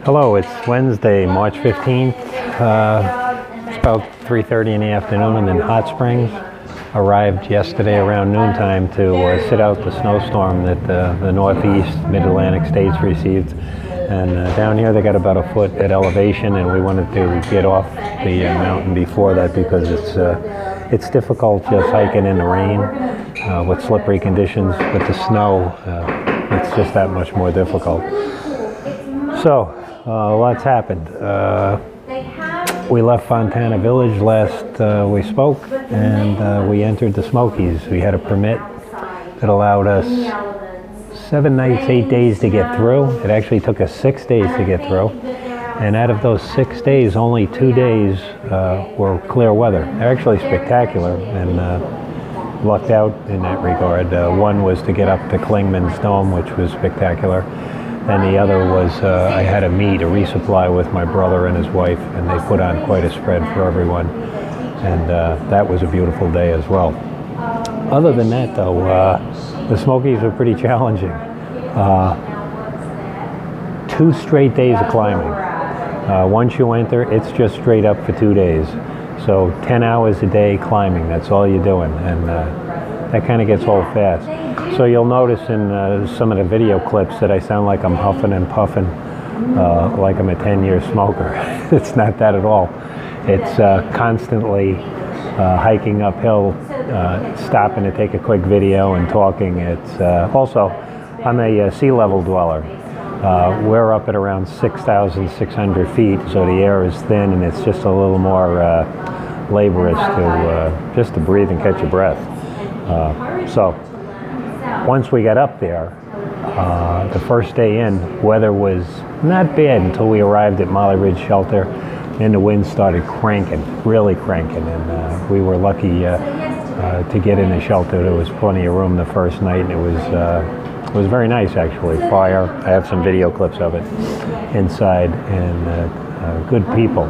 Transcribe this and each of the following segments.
Hello, it's Wednesday, March 15th. It's about 3:30 in the afternoon in Hot Springs. Arrived yesterday around noontime to sit out the snowstorm that the northeast mid-Atlantic states received. And down here they got about a foot at elevation, and we wanted to get off the mountain before that because it's difficult just hiking in the rain with slippery conditions. With the snow, it's just that much more difficult. So, lots happened. We left Fontana Village last we spoke, and we entered the Smokies. We had a permit that allowed us 7 nights, 8 days to get through. It actually took us 6 days to get through. And out of those 6 days, only 2 days were clear weather. They're actually spectacular, and lucked out in that regard. One was to get up to Clingman's Dome, which was spectacular. And the other was I had a resupply with my brother and his wife, and they put on quite a spread for everyone. And that was a beautiful day as well. Other than that, though, the Smokies were pretty challenging. 2 straight days of climbing. Once you enter, it's just straight up for 2 days. So 10 hours a day climbing, that's all you're doing. And that kind of gets old fast. So you'll notice in some of the video clips that I sound like I'm huffing and puffing, like I'm a 10-year smoker. It's not that at all. It's constantly hiking uphill, stopping to take a quick video and talking. It's also, I'm a sea level dweller. We're up at around 6,600 feet, so the air is thin and it's just a little more laborious to just to breathe and catch your breath. So once we got up there, the first day in, weather was not bad until we arrived at Molly Ridge Shelter, and the wind started cranking, really cranking, and we were lucky to get in the shelter. There was plenty of room the first night, and it was very nice actually. Fire, I have some video clips of it inside, and good people.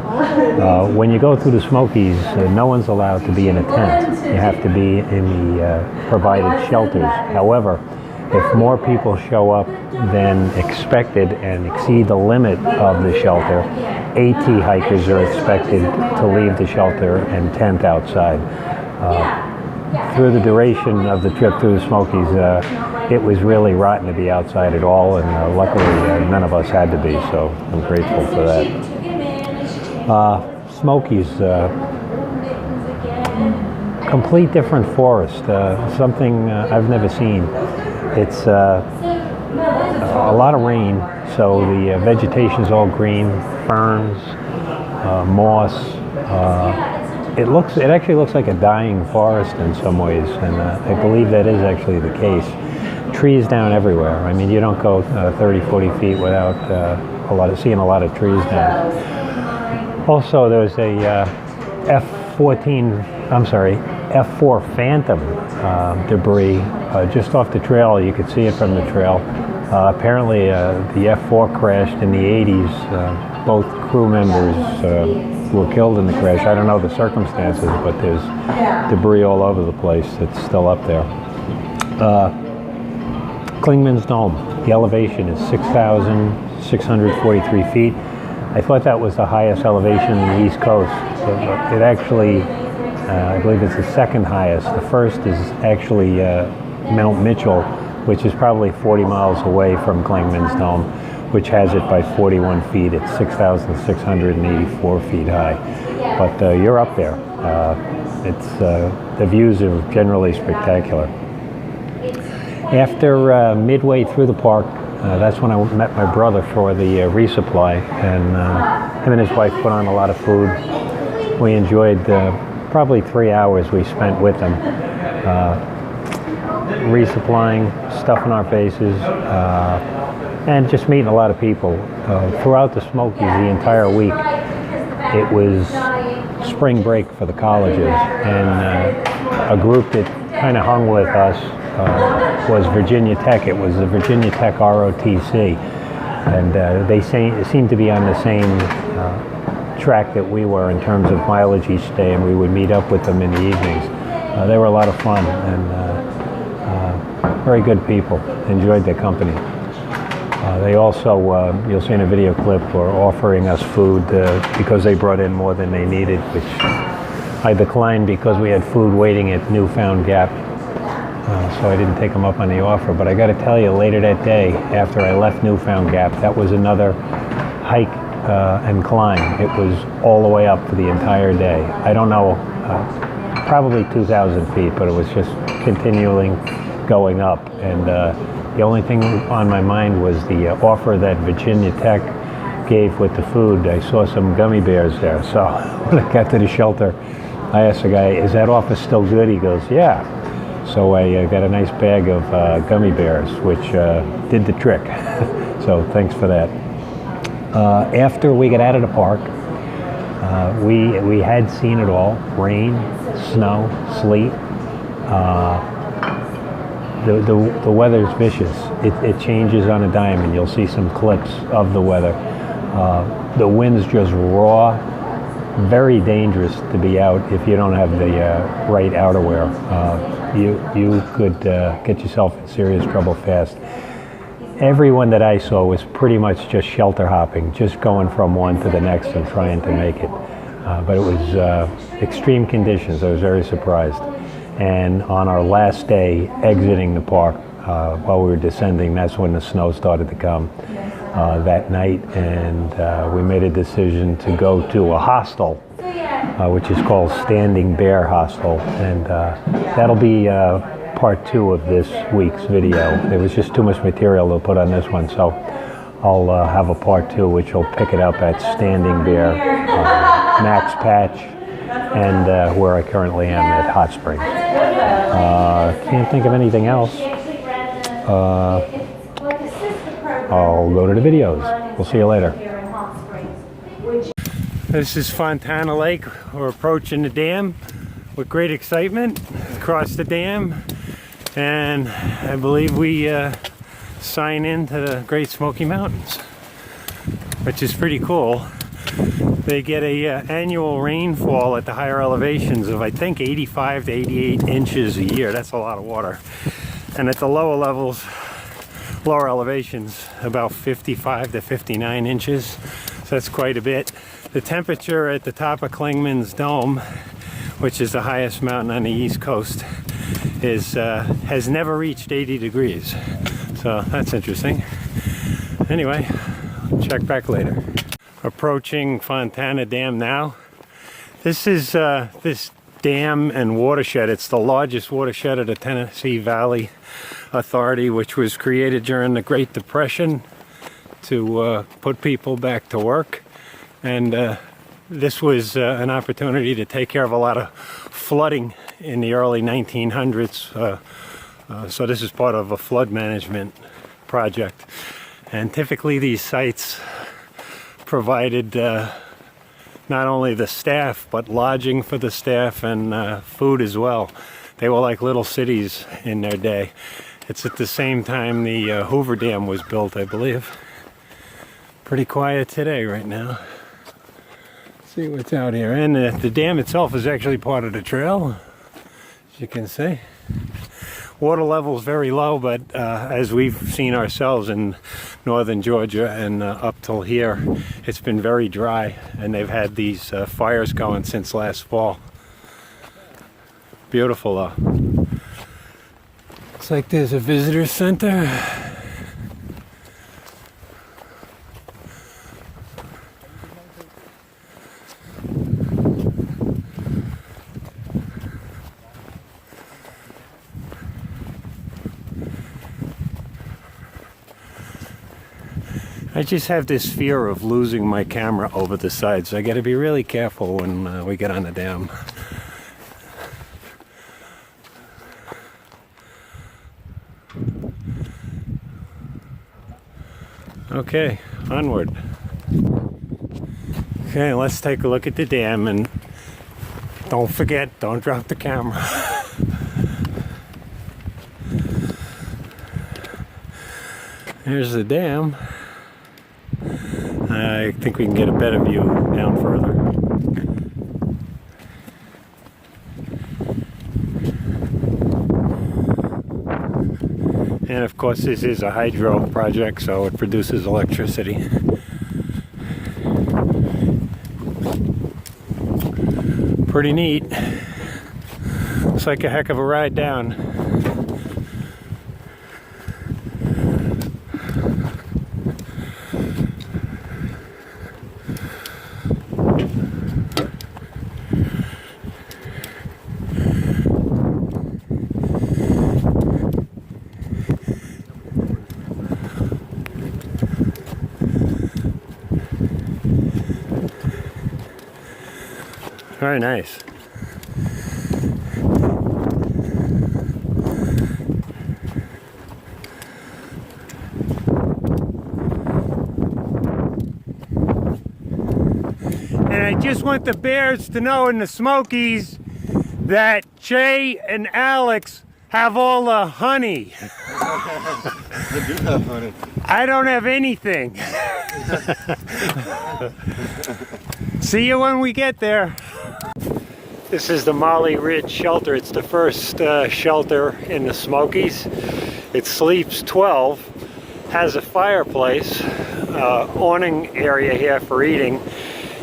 When you go through the Smokies, no one's allowed to be in a tent. You have to be in the provided shelters. However, if more people show up than expected and exceed the limit of the shelter, AT hikers are expected to leave the shelter and tent outside. Through the duration of the trip through the Smokies, it was really rotten to be outside at all, and luckily none of us had to be, so I'm grateful for that. Smokies, complete different forest, something I've never seen. It's a lot of rain, so the vegetation's all green, ferns, moss. It actually looks like a dying forest in some ways, and I believe that is actually the case. Trees down everywhere. I mean, you don't go 30, 40 feet without seeing a lot of trees down. Also, there's a F4 Phantom debris just off the trail. You could see it from the trail. Apparently, the F4 crashed in the 80s. Both crew members were killed in the crash. I don't know the circumstances, but there's debris all over the place that's still up there. Clingman's Dome. The elevation is 6,643 feet. I thought that was the highest elevation in the East Coast. So it actually, I believe it's the second highest. The first is actually Mount Mitchell, which is probably 40 miles away from Clingman's Dome, which has it by 41 feet. It's 6,684 feet high. But you're up there. The views are generally spectacular. After midway through the park, that's when I met my brother for the resupply, and him and his wife put on a lot of food. We enjoyed probably 3 hours we spent with them, resupplying, stuffing our faces, and just meeting a lot of people. Throughout the Smokies, the entire week, it was spring break for the colleges, and a group that kind of hung with us was Virginia Tech. It was the Virginia Tech ROTC, and they seemed to be on the same track that we were in terms of mileage each day, and we would meet up with them in the evenings. They were a lot of fun, and very good people. Enjoyed their company. They also, you'll see in a video clip, are offering us food because they brought in more than they needed, which I declined because we had food waiting at Newfound Gap. So I didn't take them up on the offer. But I got to tell you, later that day, after I left Newfound Gap, that was another hike and climb. It was all the way up for the entire day. I don't know, probably 2,000 feet, but it was just continuing going up. And the only thing on my mind was the offer that Virginia Tech gave with the food. I saw some gummy bears there. So when I got to the shelter, I asked the guy, is that offer still good? He goes, yeah. So I got a nice bag of gummy bears, which did the trick. So thanks for that. After we got out of the park, we had seen it all: rain, snow, sleet. The weather's vicious. It changes on a dime, and you'll see some clips of the weather. The wind's just raw, very dangerous to be out if you don't have the right outerwear. You could get yourself in serious trouble fast. Everyone that I saw was pretty much just shelter hopping, just going from one to the next and trying to make it. But it was extreme conditions. I was very surprised. And on our last day exiting the park, while we were descending, that's when the snow started to come that night. And we made a decision to go to a hostel, which is called Standing Bear Hostel. And that'll be part 2 of this week's video. There was just too much material to put on this one, so I'll have a part 2, which will pick it up at Standing Bear, Max Patch, and where I currently am at Hot Springs. Can't think of anything else. I'll go to the videos. We'll see you later. This is Fontana Lake. We're approaching the dam with great excitement. Across the dam, and I believe we sign into the Great Smoky Mountains, which is pretty cool. They get a annual rainfall at the higher elevations of, I think, 85 to 88 inches a year. That's a lot of water. And at the lower levels, lower elevations, about 55 to 59 inches. So that's quite a bit. The temperature at the top of Clingman's Dome, which is the highest mountain on the East Coast, has never reached 80 degrees. So that's interesting. Anyway, check back later. Approaching Fontana Dam now. This is this dam and watershed. It's the largest watershed of the Tennessee Valley Authority, which was created during the Great Depression to put people back to work. And this was an opportunity to take care of a lot of flooding in the early 1900s. So this is part of a flood management project. And typically these sites provided not only the staff, but lodging for the staff and food as well. They were like little cities in their day. It's at the same time the Hoover Dam was built, I believe. Pretty quiet today right now. See what's out here. And the dam itself is actually part of the trail, as you can see. Water level is very low, but as we've seen ourselves in northern Georgia and up till here, it's been very dry, and they've had these fires going since last fall. Beautiful though. Looks like there's a visitor center. I just have this fear of losing my camera over the side, so I got to be really careful when we get on the dam. Okay, onward. Okay, let's take a look at the dam, and don't forget, don't drop the camera. Here's the dam. I think we can get a better view down further. And of course this is a hydro project, so it produces electricity. Pretty neat. Looks like a heck of a ride down. Very nice. And I just want the bears to know in the Smokies that Jay and Alex have all the honey. I do have honey. I don't have anything. See you when we get there. This is the Molly Ridge shelter. It's the first shelter in the Smokies. It sleeps 12, has a fireplace, awning area here for eating,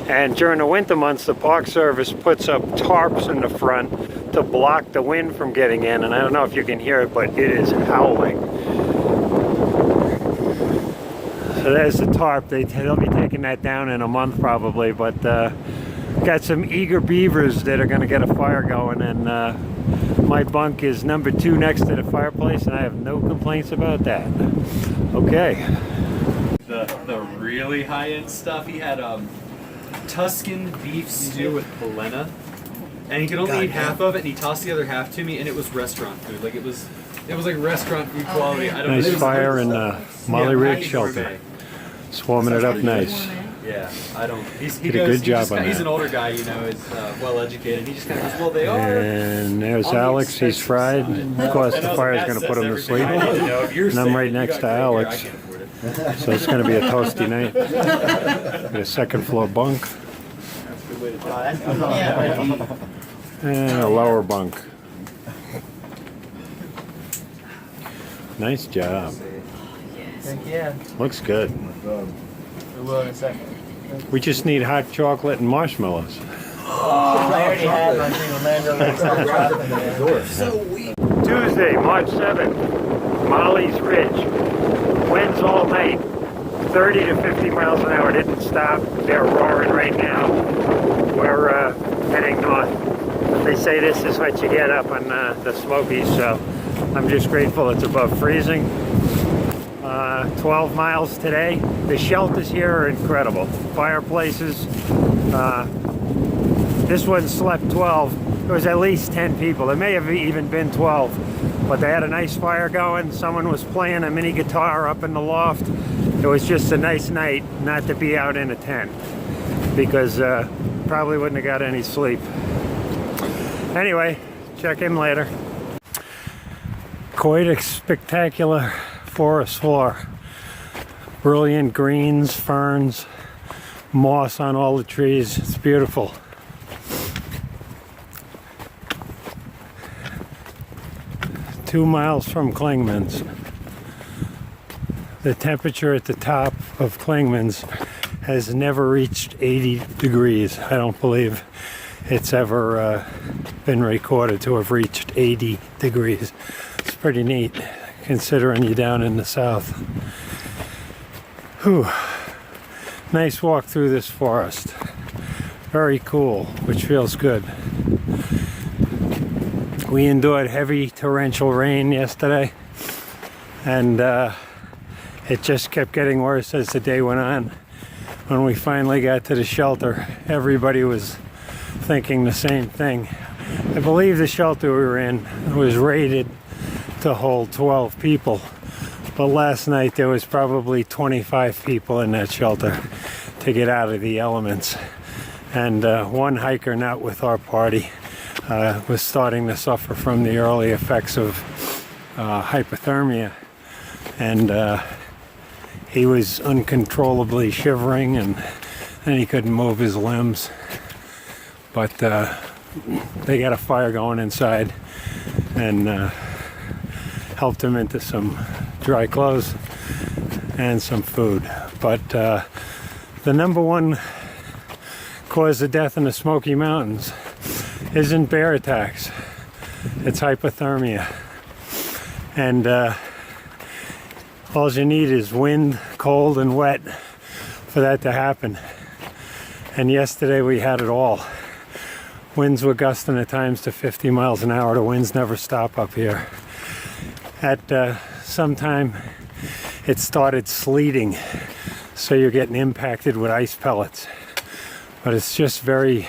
and during the winter months the Park Service puts up tarps in the front to block the wind from getting in, and I don't know if you can hear it, but it is howling. So there's the tarp. They'll be taking that down in a month probably, but got some eager beavers that are going to get a fire going, and my bunk is number 2 next to the fireplace, and I have no complaints about that. Okay. The really high-end stuff, he had Tuscan beef stew with polenta, and he could only eat half of it, and he tossed the other half to me, and it was restaurant food. Like it was like restaurant food quality. I don't Nice know. fire in the Molly Ridge shelter. Swarming it up nice. Yeah, I don't. He did a good job on that. He's an older guy, you know, is well educated. He just kind of goes, well, they are. And there's Alex. He's fried. Of course, the fire's going to put him to sleep. And I'm right next to Alex. So it's going to be a toasty night. Got a second floor bunk. And a lower bunk. Nice job. Yeah. Looks good. We will in a second. We just need hot chocolate and marshmallows. I already had my thing with Lando. Tuesday, March 7th, Molly's Ridge. Winds all night, 30 to 50 miles an hour. Didn't stop. They're roaring right now. We're heading north. They say this is what you get up on the Smokies, so I'm just grateful it's above freezing. 12 miles today. The shelters here are incredible. Fireplaces. This one slept 12. There was at least 10 people. There may have even been 12. But they had a nice fire going. Someone was playing a mini guitar up in the loft. It was just a nice night not to be out in a tent, because probably wouldn't have got any sleep. Anyway, check in later. Quite a spectacular forest floor. Brilliant greens, ferns, moss on all the trees. It's beautiful. Two miles from Klingman's. The temperature at the top of Klingman's has never reached 80 degrees. I don't believe it's ever been recorded to have reached 80 degrees. It's pretty neat considering you're down in the south. Whew. Nice walk through this forest. Very cool, which feels good. We endured heavy torrential rain yesterday, and it just kept getting worse as the day went on. When we finally got to the shelter, everybody was thinking the same thing. I believe the shelter we were in was rated to hold 12 people, but last night there was probably 25 people in that shelter to get out of the elements. And one hiker not with our party was starting to suffer from the early effects of hypothermia, and he was uncontrollably shivering, and then he couldn't move his limbs. But they got a fire going inside and helped him into some dry clothes and some food. But the number one cause of death in the Smoky Mountains isn't bear attacks, it's hypothermia. And all you need is wind, cold, and wet for that to happen. And yesterday we had it all. Winds were gusting at times to 50 miles an hour. The winds never stop up here. At some time it started sleeting, so you're getting impacted with ice pellets. But it's just very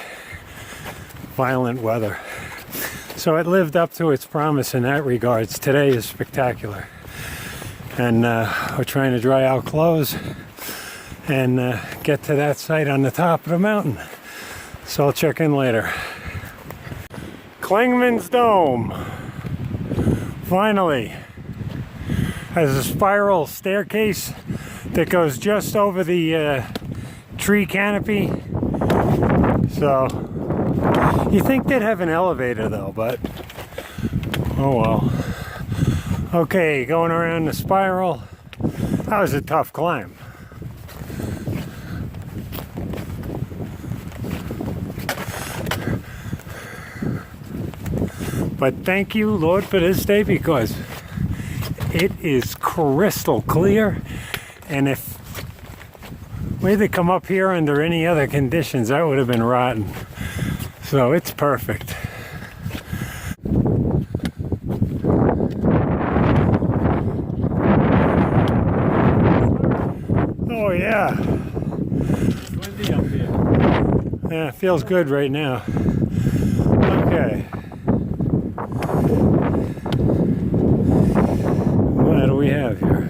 violent weather. So it lived up to its promise in that regards. Today is spectacular. And we're trying to dry out clothes and get to that site on the top of the mountain. So I'll check in later. Klingman's Dome finally has a spiral staircase that goes just over the tree canopy. So you think they'd have an elevator though, but oh well. Okay, going around the spiral. That was a tough climb. But thank you, Lord, for this day, because it is crystal clear. And if we had to come up here under any other conditions, that would have been rotten. So it's perfect. Oh yeah. It's windy up here. Yeah, it feels good right now. Okay. What do we have here?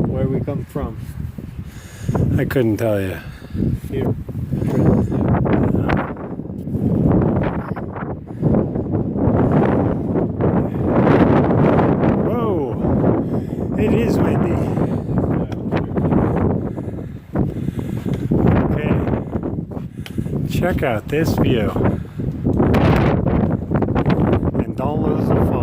Where we come from? I couldn't tell you. Here. Whoa! It is windy. Okay. Check out this view. And don't lose the phone.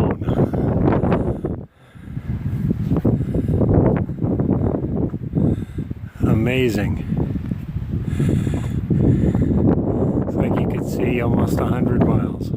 Amazing. It's like you could see almost 100 miles.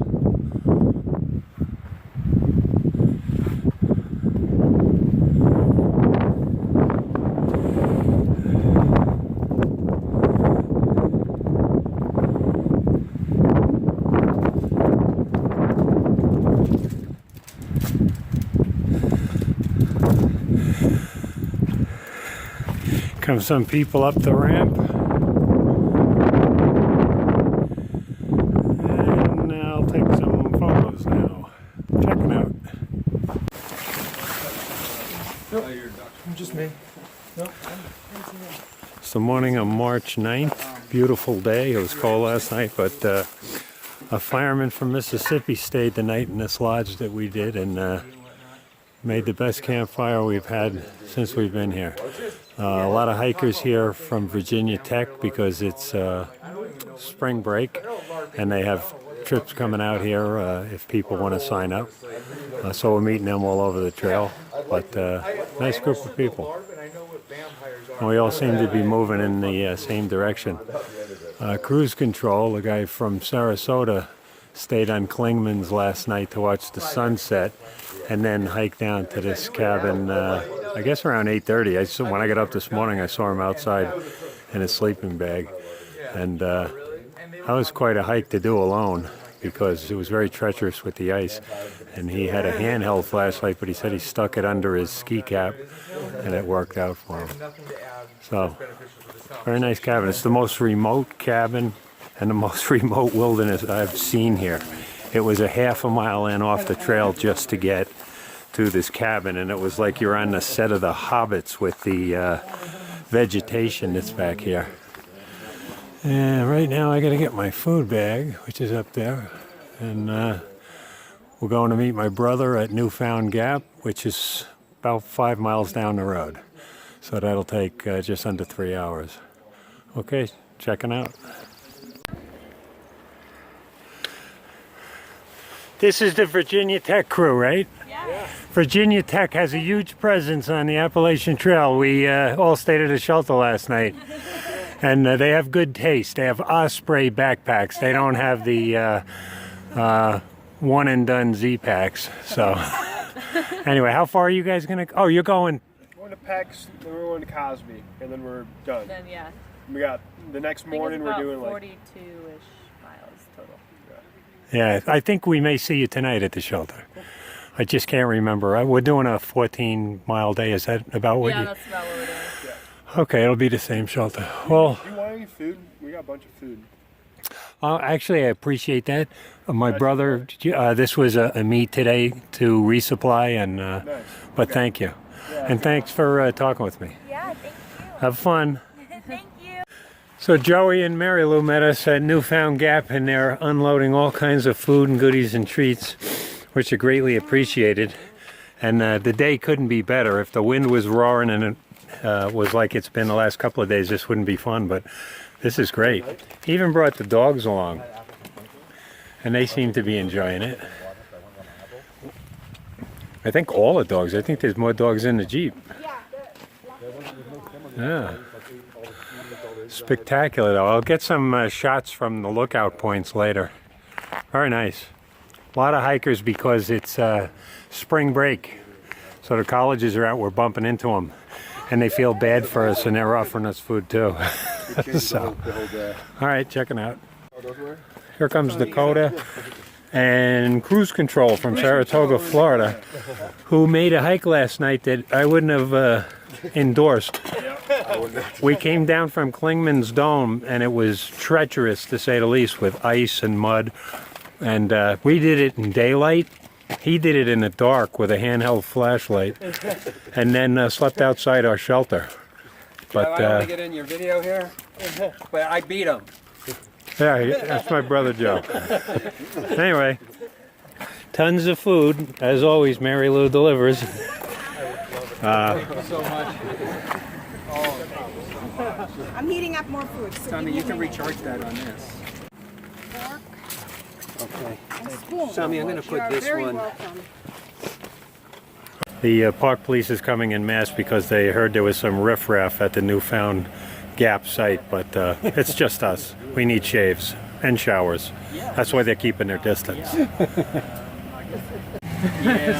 Come some people up the ramp. And I'll take some photos now. Check it out. Just me. It's the morning of March 9th. Beautiful day. It was cold last night, but a fireman from Mississippi stayed the night in this lodge that we did and made the best campfire we've had since we've been here. A lot of hikers here from Virginia Tech because it's spring break and they have trips coming out here if people want to sign up. So we're meeting them all over the trail, but nice group of people. And we all seem to be moving in the same direction. Cruise Control, the guy from Saratoga, stayed on Klingman's last night to watch the sunset and then hiked down to this cabin, I guess around 8:30. When I got up this morning, I saw him outside in his sleeping bag. And that was quite a hike to do alone because it was very treacherous with the ice. And he had a handheld flashlight, but he said he stuck it under his ski cap and it worked out for him. So, very nice cabin. It's the most remote cabin and the most remote wilderness I've seen here. It was a half a mile in off the trail just to get to this cabin, and it was like you're on the set of The Hobbits with the vegetation that's back here. And right now I gotta get my food bag, which is up there, and we're going to meet my brother at Newfound Gap, which is about 5 miles down the road. So that'll take just under 3 hours. Okay, checking out. This is the Virginia Tech crew, right? Yeah. Virginia Tech has a huge presence on the Appalachian Trail. We all stayed at a shelter last night. And they have good taste. They have Osprey backpacks. They don't have the one and done Z packs. So anyway, how far are you guys gonna? Oh, you're going. We're going to Pex, then we're going to Cosby, and then we're done. Then yeah. We got the next morning. We're doing like 42-ish miles total. Yeah, I think we may see you tonight at the shelter. I just can't remember. We're doing a 14-mile day. Is that about what Yeah, you? that's about what we're doing. Okay, it'll be the same shelter. Well, Do you want any food? We got a bunch of food. actually, I appreciate that. My brother, this was a meet today to resupply, and but thank you, and thanks for talking with me. Yeah, thank you. Have fun. Thank you. So Joey and Mary Lou met us at Newfound Gap, and they're unloading all kinds of food and goodies and treats, which are greatly appreciated. And the day couldn't be better. If the wind was roaring and it was like it's been the last couple of days, this wouldn't be fun, but this is great. He even brought the dogs along, and they seem to be enjoying it. I think all the dogs. I think there's more dogs in the Jeep. Yeah. Spectacular, though. I'll get some shots from the lookout points later. Very nice. A lot of hikers because it's spring break. So the colleges are out, we're bumping into them. And they feel bad for us, and they're offering us food too. So, all right, checking out. Here comes Dakota and Cruise Control from Saratoga, Florida, who made a hike last night that I wouldn't have endorsed. We came down from Klingman's Dome, and it was treacherous, to say the least, with ice and mud. And we did it in daylight. He did it in the dark with a handheld flashlight, and then slept outside our shelter. But I don't want to get in your video here, but I beat him. yeah, that's my brother Joe. Anyway, tons of food. As always, Mary Lou delivers. Thank you so much. I'm heating up more food. So Tommy, you can recharge that on this. Okay. Tommy, I'm going to put this one. The park police is coming in mass because they heard there was some riffraff at the Newfound Gap site, but it's just us. We need shaves and showers. That's why they're keeping their distance.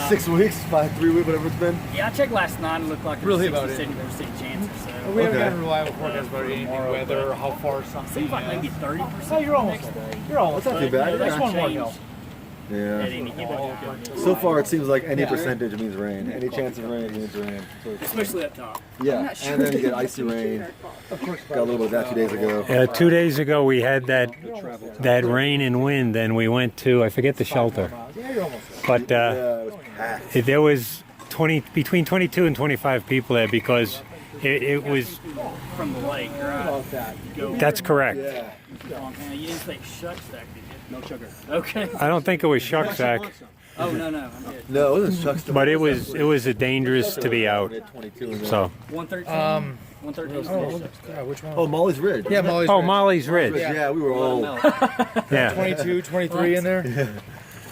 6 weeks, 3 weeks, whatever it's been. Yeah, I checked last night. It looked like there Really was about 60% chance or so. We haven't gotten reliable forecast about anything, weather, how far something. Seems like maybe 30%. Oh, you're almost there. You're almost That's not too bad. That's Yeah. one more hill. At Yeah. any given So far, it seems like any percentage means rain. Any chance of rain means rain. So it's- especially up top. yeah, and then you get icy rain. Got a little bit of that 2 days ago. 2 days ago, we had that rain and wind, and we went to, I forget the shelter, but Yeah, it was packed. there was between 22 and 25 people there because it was. From the lake, right? That's correct. Yeah. You didn't say shuck stack, did you? No sugar. Okay. I don't think it was Shucksack, Oh, no, I'm good. No, it wasn't Chuck's. but it was a dangerous to be out. 22 in there. So 113. 113. Yeah, which one? Oh, Molly's Ridge. Yeah, Molly's Molly's Ridge. Yeah, we were all. Yeah. 22, 23 in there.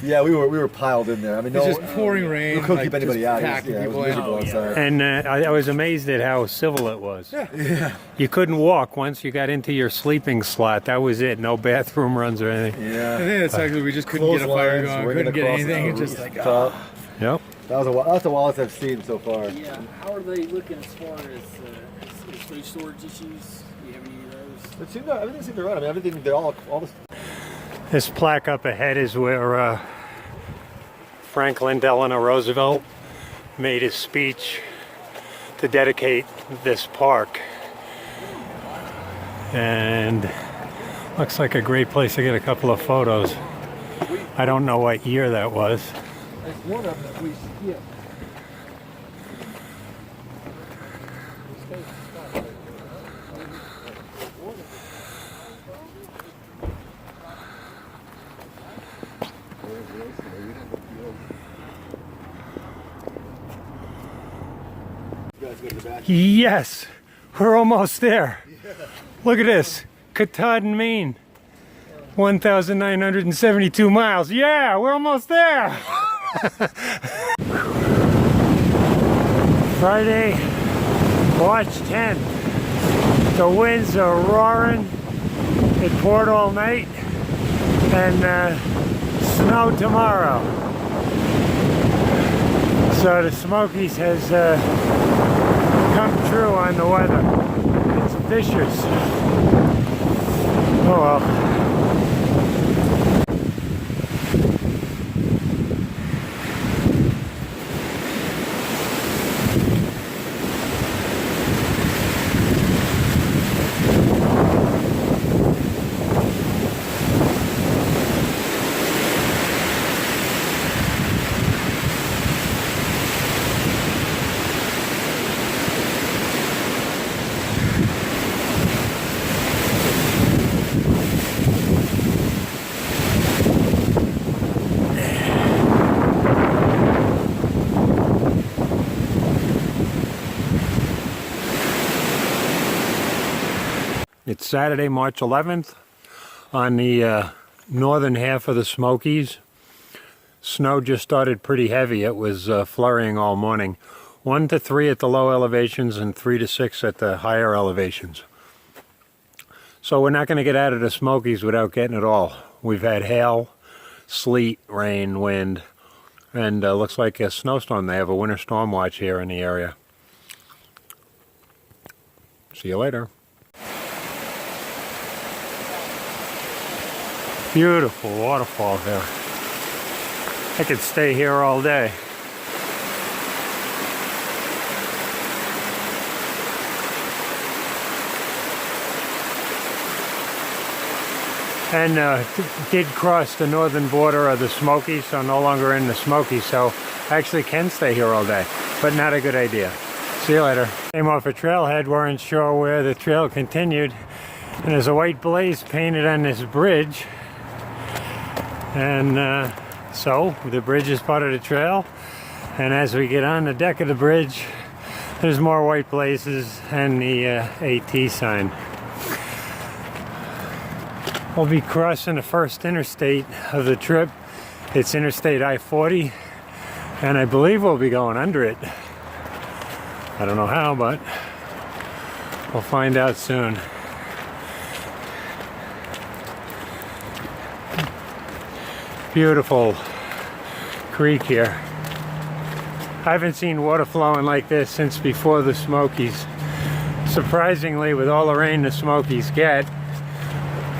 Yeah, we were piled in there. I mean, It's no, just pouring rain. we couldn't like, keep anybody just out. packing Yeah, it was people in. miserable outside. And I was amazed at how civil it was. Yeah. You couldn't walk once you got into your sleeping slot. That was it. No bathroom runs or anything. I Yeah. think that's actually we just couldn't get a fire going. Couldn't get anything. It's just like top. Yep. That's the wildest I've seen so far. Yeah. How are they looking as far as food storage issues? Do you have any of those? Everything seemed to run. I mean, everything. They're all the. This plaque up ahead is where Franklin Delano Roosevelt made his speech to dedicate this park. And looks like a great place to get a couple of photos. I don't know what year that was. One of them we skipped. Yes, we're almost there. Look at this, Katahdin, Maine. 1,972 miles. Yeah, we're almost there. Friday, March 10th. The winds are roaring. It poured all night, and snow tomorrow. So the Smokies has come true on the weather. It's vicious. Oh well. It's Saturday, March 11th on the northern half of the Smokies. Snow just started pretty heavy. It was flurrying all morning. 1 to 3 at the low elevations and 3 to 6 at the higher elevations. So we're not going to get out of the Smokies without getting it all. We've had hail, sleet, rain, wind, and looks like a snowstorm. They have a winter storm watch here in the area. See you later. Beautiful waterfall here. I could stay here all day. And did cross the northern border of the Smokies, so no longer in the Smokies, so I actually can stay here all day, but not a good idea. See you later. Came off a trailhead, weren't sure where the trail continued, and there's a white blaze painted on this bridge. And so the bridge is part of the trail, and as we get on the deck of the bridge, there's more white blazes and the AT sign. We'll be crossing the first interstate of the trip. It's Interstate I-40, and I believe we'll be going under it. I don't know how, but we'll find out soon. Beautiful creek here. I haven't seen water flowing like this since before the Smokies. Surprisingly, with all the rain the Smokies get,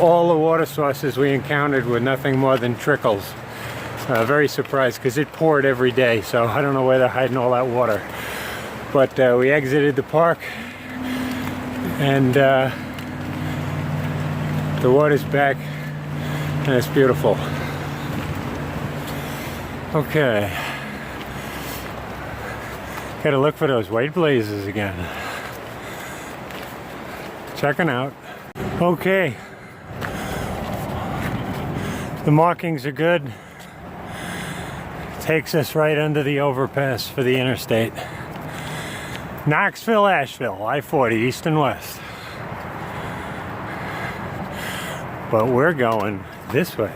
all the water sources we encountered were nothing more than trickles. Very surprised because it poured every day, so I don't know where they're hiding all that water. But we exited the park, and the water's back, and it's beautiful. Okay, gotta look for those white blazes again. Checking out. Okay, the markings are good. Takes us right under the overpass for the interstate. Knoxville, Asheville, I-40, east and west. But we're going this way.